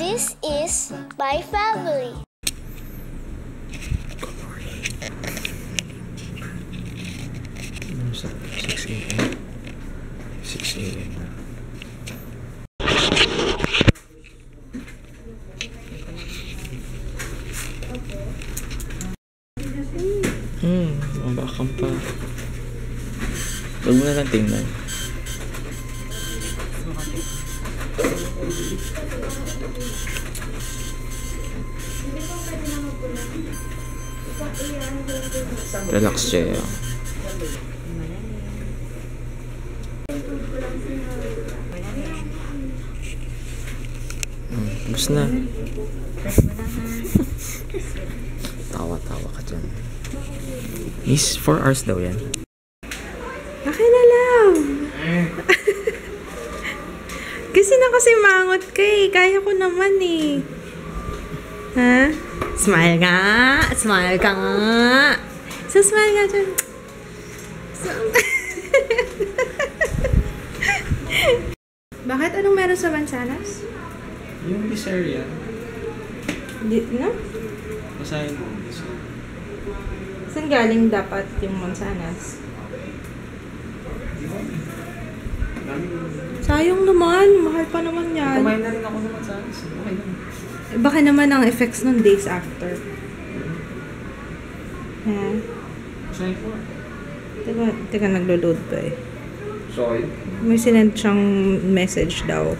This is my family. Sa 6 a.m. 6 a.m. na. Mabakam pa. Huwag mo na lang tingnan. Relax siya. Bus na. Tawa-tawa ka dyan. Is 4 hours daw yan. Okay na lang. Kasi nakasimangot ka eh. Kaya ko naman eh. Ha? Smile nga. Smile ka nga. So, smile nga dyan. Bakit? Anong meron sa mansanas? Yung Bisaria. Dito na? Masahin mo. Saan galing dapat yung mansanas? Sayang naman. Mahal pa naman yan. Kumain na rin ako ng mansanas. Okay lang. Baka naman ang effects ng days after. Ha? Masahin ko. Teka, naglo-load pa eh. Sorry. May sinend siyang message daw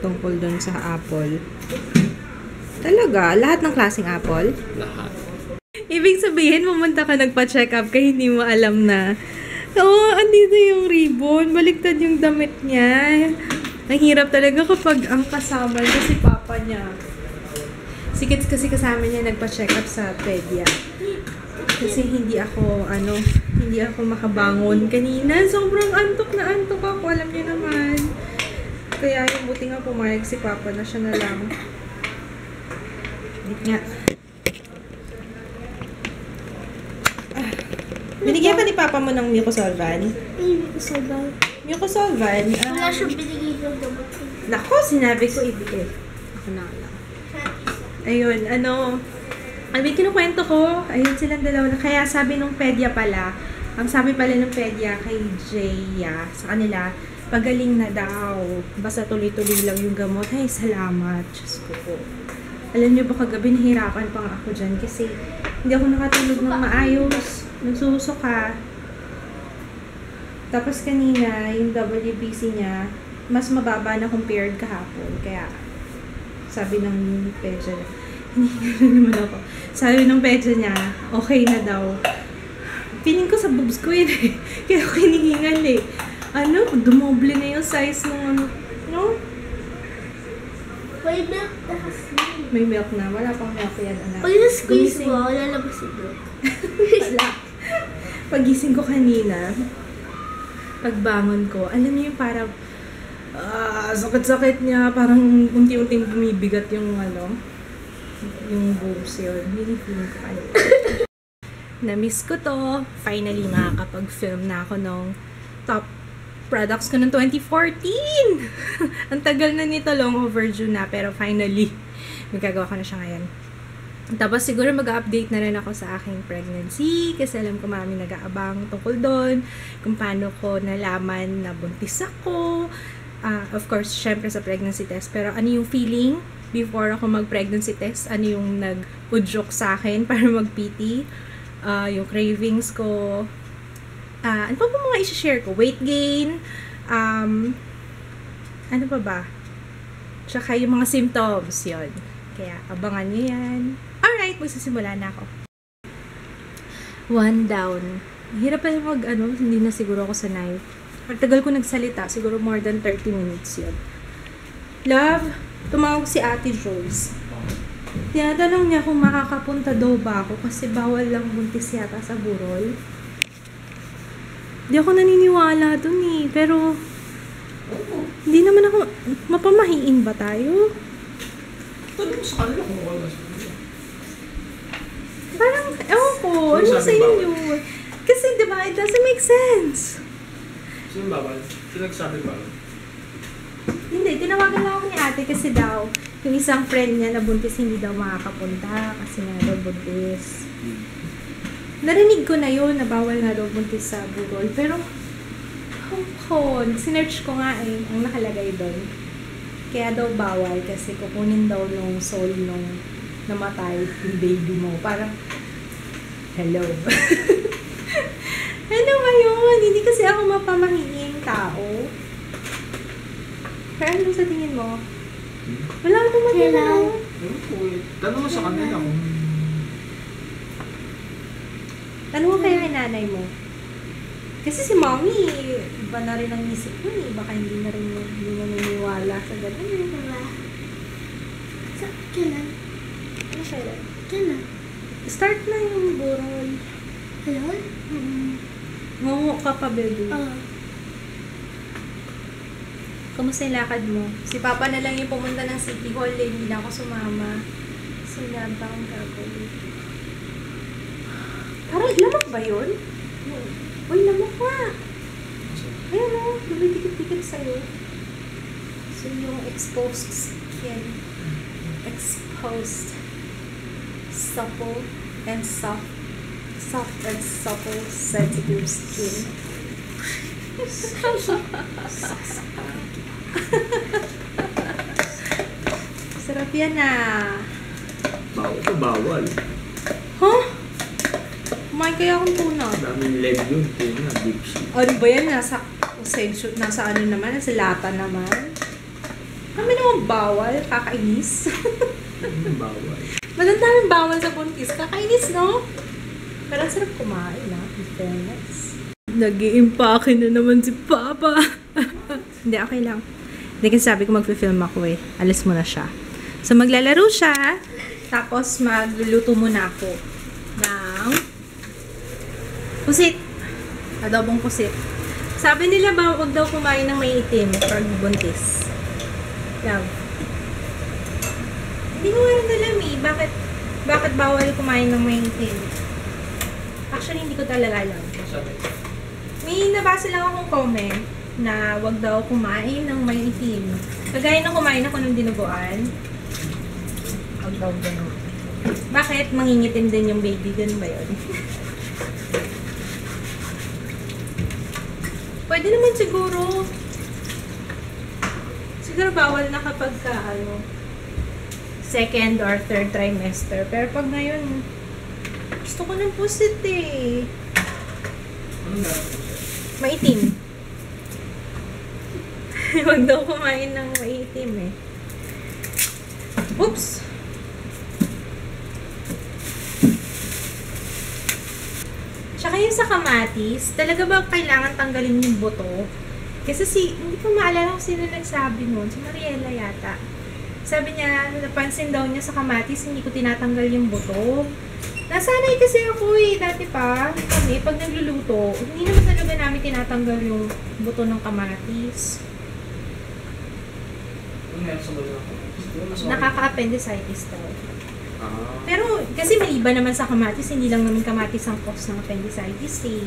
tungkol dun sa Apple. Talaga? Lahat ng klaseng Apple? Lahat. Ibig sabihin, pumunta ka nagpa-check up kaya hindi mo alam na andito yung ribbon. Baliktad yung damit niya. Ang hirap talaga kapag ang kasama niya si papa niya. Si Kids kasi kasama niya nagpa-check up sa pedya. Kasi hindi ako makabangon kanina. Sobrang antok na antok ako. Alam niyo naman. Kaya yung buti nga pumayag si papa na siya na lang. Nga. Binigyan ka ni papa mo ng Mucosolvan? Mucosolvan. Mucosolvan? Wala siyang binigay ng gamot. Nako, sinabi ko ibigay. Ako na lang. Ayun, kinukwento ko, ayun silang dalawa. Kaya sabi nung pedya pala, ang sabi pala ng pedya kay Jaya, sa kanila, pagaling na daw. Basta tuloy-tuloy lang yung gamot. Ay, salamat. Diyos ko po. Alam niyo ba kagabi, nahirapan pa nga ako dyan kasi hindi ako nakatulog ng maayos. Nagsusuka. Tapos kanina, yung WBC niya, mas mababa na compared kahapon. Kaya, sabi ng pedya niya, hinihingal naman ako. Sabi ng pedya niya, okay na daw. Feeling ko sa boobs ko yun eh. Kaya ako hinihingal eh. Dumoble na yung size ng no? May milk na kasi. May milk na. Wala pang milk yan, anak. Pag na-squeeze mo, lalabas yung milk. Wala. Pagising ko kanina, pagbangon ko, alam niyo yung parang sakit-sakit niya, parang unti-unting bumibigat yung yung boobs yun. Hindi feeling ko ano. Na-miss ko to. Finally, makakapag-film na ako ng top products ko ng 2014. Ang tagal na nito, long overdue na, pero finally, magagawa ko na siya ngayon. Tapos siguro mag-update na rin ako sa aking pregnancy kasi alam ko marami nag-aabang tungkol doon, kung paano ko nalaman na buntis ako. Of course, syempre sa pregnancy test, pero ano yung feeling before ako mag-pregnancy test, ano yung nag-udyok sa akin para mag-PT, yung cravings ko, ano pa mga isi-share ko? Weight gain, ano pa ba? Tsaka yung mga symptoms, yun. Kaya abangan nyo yan. Alright, magsisimula na ako. 1 down. Hirap pa yung hindi na siguro ako sanay. Pagtagal ko nagsalita, siguro more than 30 minutes yun. Love, tumawag si Ate Joyce. Tinatanong niya kung makakapunta daw ba ako kasi bawal lang buntis yata sa burol. Hindi ako naniniwala dun eh. Pero, hindi naman ako, mapamahiin ba tayo? Tanong sa kanila kung wala sa Parang, ewan ko, ano sa inyo? Kasi, di ba, it doesn't make sense. Sino bawal? Sino nagsabi bawal? Hindi, tinawagan lang ako ni ate kasi daw, yung isang friend niya na buntis hindi daw makakapunta kasi nga daw buntis. Narinig ko na yun na bawal nga daw buntis sa burol. Pero, sinerch ko nga ang nakalagay doon. Kaya daw bawal kasi kukunin daw nung soul nung namatay yung baby mo. Parang, hello. Ano ba yun? Hindi kasi ako mapamahinging tao. Kaya ano sa tingin mo? Wala naman yun. Tanong mo sa kanila kung... Ano mo kaya kay nanay mo? Kasi si mommy, iba na rin ang isip mo eh. Baka hindi na naniniwala sa ganun. Wala. Kailan? Ano kailan? Kailan? Start na yung burol. Hello? Ngungo ka pa, baby. Kamusta yung lakad mo? Si Papa na lang yung pumunta ng City Hall eh. Hindi na ako sumama. Sinabang gagawin. Parang lamok ba yun? Uy, lamok nga. Ayun o, lumidikit-dikit sa'yo. So yung exposed skin. Exposed. Supple and soft. Soft and supple, sensitive skin. Sarap yan ah. Bawal ito, bawal. Huh? Kumain kaya akong tuna. Daming leg yun. Tuna, deep sea. Ano ba yan? Nasa ano naman? Nasa lata naman? Kami naman bawal. Kakainis. Bawal. Maganda daming bawal sa buntis. Kakainis, no? Pero ang sarap kumain, ha? In fairness. Nag-i-impake na naman si Papa. Hindi, okay lang. Hindi kasi sabi ko mag-film ako eh. Alis mo na siya. So, maglalaro siya. Tapos, magluluto muna ako ng pusit. Adobong pusit. Sabi nila ba, huwag daw kumain ng may itim pag buntis. Love. Hindi ko nga rin alam eh. Bakit bawal kumain ng may itim? Actually, hindi ko talaga alam. May nabasa lang akong comment na wag daw kumain ng may itim. Kagaya ng kumain ako ng dinuguan. Wag daw gano'n. Bakit? Mangingitim din yung baby. Ganun ba yun? Pwede naman siguro. Siguro bawal na kapag ka, second or third trimester. Pero pag ngayon, gusto ko ng pusit eh. Maitim. Huwag daw kumain ng maitim eh. Oops! Tsaka yung sa kamatis, talaga ba kailangan tanggalin yung buto? Kasi hindi ko maalala kung sino nagsabi nun. Si Mariela yata. Sabi niya, napansin daw niya sa kamatis, hindi ko tinatanggal yung buto. Nasanay kasi ako eh, dati pa, kami, pag nagluluto, hindi naman talaga namin tinatanggal yung buto ng kamatis. Nakaka-appendicitis daw. Pero, kasi maliban naman sa kamatis, hindi lang naman kamatis ang cause ng appendicitis eh.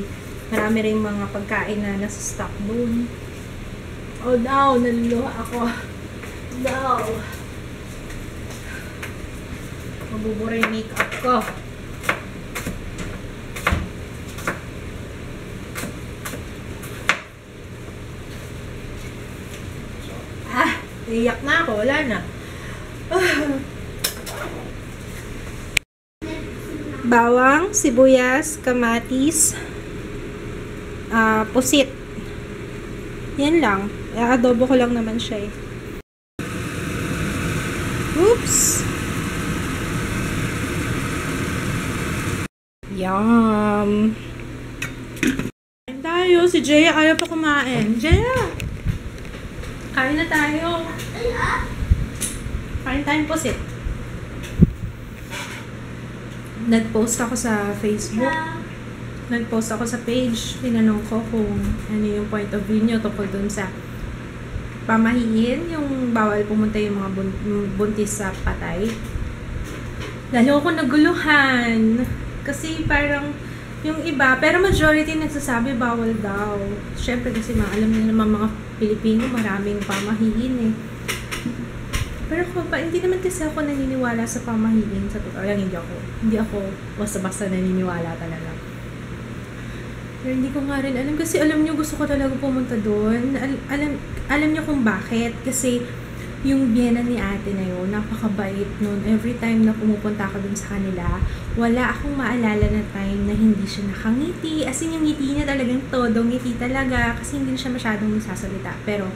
Marami rin mga pagkain na nasa stock doon. Oh no, naluluha ako. No. Mabubura yung makeup ko. Iyak na ako, wala na. Bawang, sibuyas, kamatis, pusit. Yan lang. Adobo ko lang naman siya eh. Oops! Yum! Kain tayo. Si Jaya ayaw pa kumain. Jaya! Kain na tayo. Kain tayong pusit. Nag-post ako sa Facebook. Nag-post ako sa page. Tinanong ko kung ano yung point of view nyo tungkol dun sa pamahiin, yung bawal pumunta yung mga buntis sa patay. Lalo ako naguluhan. Kasi parang Yung iba, pero majority nagsasabi bawal daw. Siyempre kasi alam niyo naman mga Pilipino, maraming pamahiin eh. Pero hindi naman kasi ako naniniwala sa pamahiin. Sa totoo lang, hindi ako basta-basta naniniwala talaga. Pero hindi ko nga rin alam. Kasi alam niyo, gusto ko talaga pumunta doon. Alam niyo kung bakit. Kasi yung biyena ni ate na yun, napakabait nun. Every time na pumupunta ako dun sa kanila, wala akong maalala na time na hindi siya nakangiti. As in, yung ngiti niya talagang todo ngiti talaga. Kasi hindi siya masyadong nagsasalita. Pero,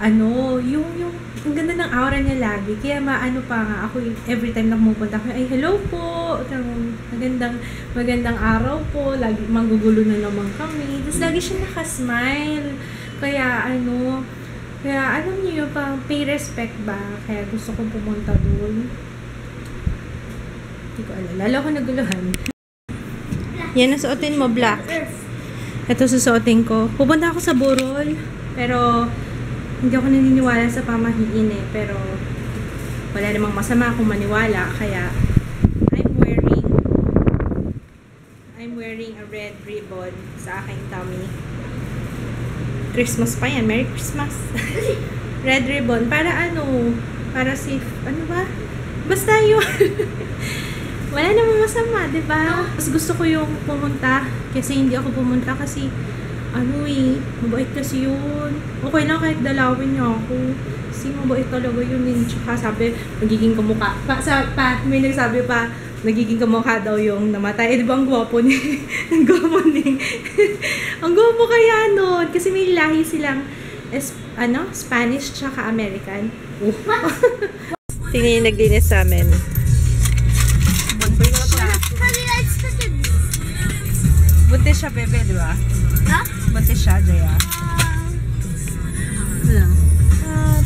ang ganda ng aura niya lagi. Kaya pa nga ako, every time na pumupunta ako, ay hello po, magandang araw po, lagi manggugulo na naman kami. Tapos lagi siya nakasmile. Kaya alam niyo yung pang pay respect ba? Kaya gusto kong pumunta doon. Hindi ko alam. Lalo ko naguluhan. Yan ang suotin mo, black. Ito susuotin ko. Pupunta ako sa Burol. Pero, hindi ako naniniwala sa pamahiin eh. Pero, wala namang masama kung maniwala. Kaya, I'm wearing a red ribbon sa aking tummy. Christmas pa yan. Merry Christmas. Red ribbon. Para safe. Ano ba? Basta yun. Wala namang masama, diba? Mas gusto ko yung pumunta. Kasi hindi ako pumunta kasi mabait kasi yun. Okay lang kahit dalawin niya ako. Kasi mabait talaga yun. Tsaka sabi, magiging kamukha. May nagsabi pa, nagiging kamukha daw yung namatay. Eh, diba ang gwapo ni? Ang gwapo ni. Ang gwapo kaya nun. Kasi may lahi silang Spanish tsaka American. Tingnan yung naglinis sa amin. Buntis siya. Buntis siya, bebe, diba? Ha? Buntis siya, Jaya.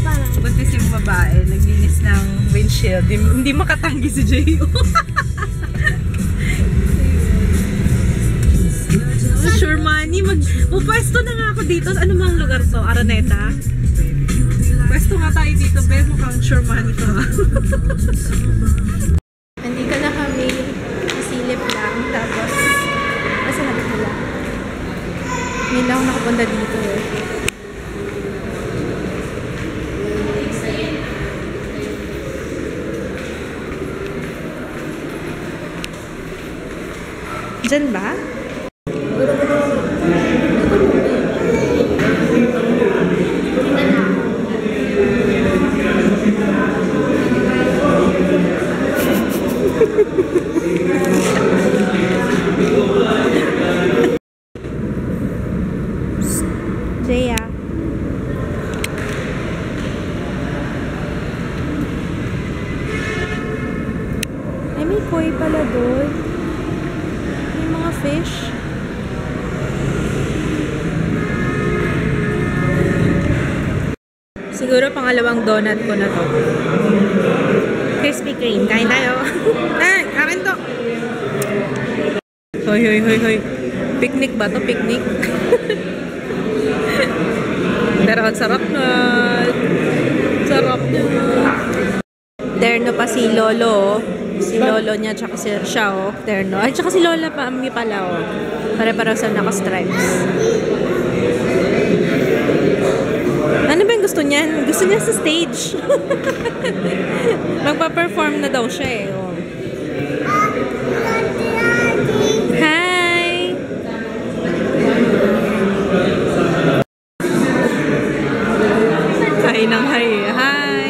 Parang. Buntis yung babae. Naglinis ng windshield. Hindi makatanggi si Jayo. Sure money. Pupwesto na nga ako dito. Ano mang lugar to? Araneta? Pwesto nga tayo dito. Pero mukhang sure money to. Andito na kami. Silip lang. Tapos, asa na ba? Hindi lang ako nakapunta dito eh. Diyan ba? Jaya. Ay, may koi pala doon. May mga fish. Siguro pangalawang donut ko na to. Krispy Kreme. Kain tayo. Akin to. Hoy. Picnic ba to? Picnic? Pero ang sarap na. Sarap na. Terno pa si Lolo. Si Lolo niya, tsaka siya, terno. Ay, tsaka si Lola pa, ami pala, Pare-pareho sa naka-stripes. Ano ba yung gusto niya? Gusto niya sa stage. Magpa-perform na daw siya, Hi! Hi ng hi. Hi!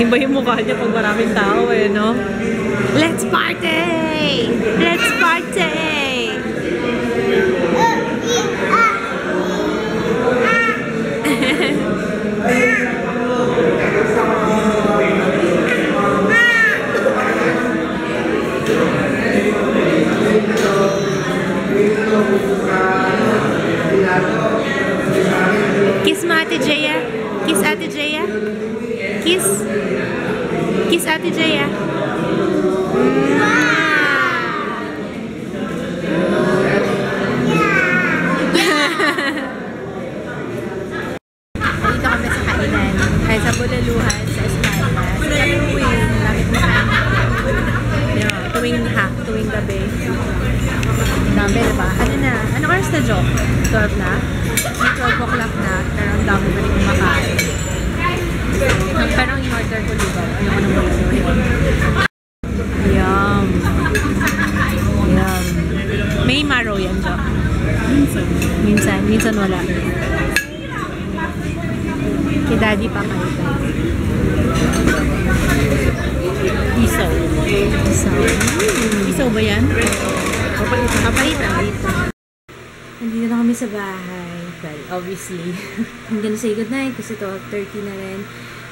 Iba yung mukha niya pag maraming tao no? Let's party! Let's party! Kiss mo Ate Jaya. Kiss Ate Jaya. tuwing gabi. Dami, diba? Ano na? Ano oras na, Jo? 12 na? 12 o'clock na, pero ang dami pa rin kumakain. Pero ang in-order ko, diba? Ano ko nang magaluhin? Yum! Yum! May marrow yan, Jo? Minsan wala. Kay Daddy pa kayo. Isaw. Isaw ba yan? Kapalitan. Nandito na kami sa bahay. Well, obviously, I'm gonna say goodnight kasi 12:30 na rin.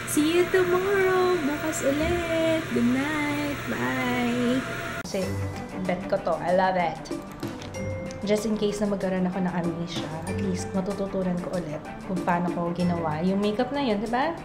See you tomorrow! Bukas ulit! Good night! Bye! Kasi, bet ko to. I love it. Just in case na magkaroon ako ng amnesia, at least matututunan ko ulit kung paano ko ginawa yung makeup na yun, diba?